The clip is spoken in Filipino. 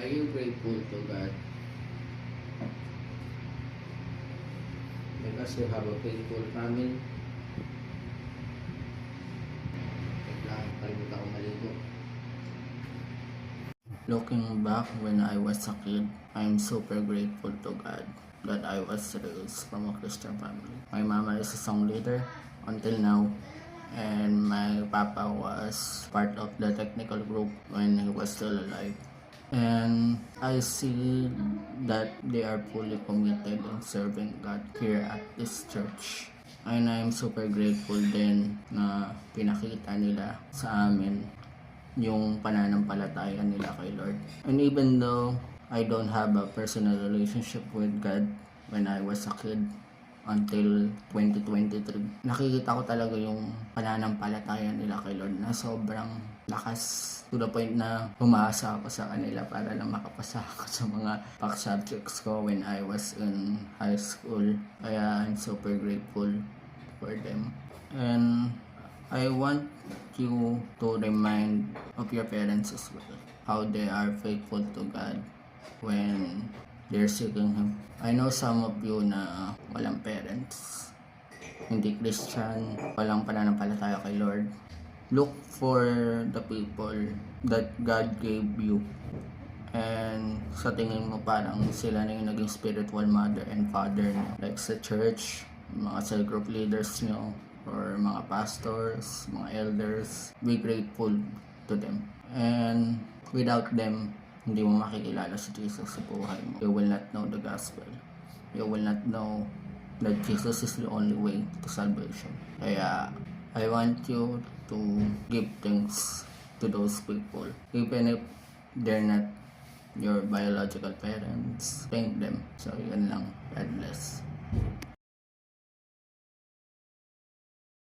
Are you grateful to God because you have a faithful family? Wait lang, kalimutan ko maligo. Looking back when I was a kid, I'm super grateful to God that I was raised from a Christian family. My mama is a song leader until now, and my papa was part of the technical group when he was still alive. And I see that they are fully committed in serving God here at this church. And I'm super grateful din na pinakita nila sa amin yung pananampalataya nila kay Lord. And even though I don't have a personal relationship with God when I was a kid until 2023, nakikita ko talaga yung pananampalataya nila kay Lord na sobrang lakas, to the point na umaasa ako sa kanila para lang makapasa ako sa mga pack subjects ko when I was in high school. Kaya I'm super grateful for them. And I want you to remind of your parents as well, how they are faithful to God when they're seeking Him. I know some of you na walang parents, hindi Christian, walang pananampalataya kay Lord. Look for the people that God gave you, and sa tingin mo parang sila na yung naging spiritual mother and father nyo, like sa church, mga cell group leaders nyo, or mga pastors, mga elders. Be grateful to them. And without them, hindi mo makikilala si Jesus sa buhay mo. You will not know the gospel. You will not know that Jesus is the only way to salvation. Kaya, I want you to give thanks to those people. Even if they're not your biological parents, thank them. So, yun lang. God bless.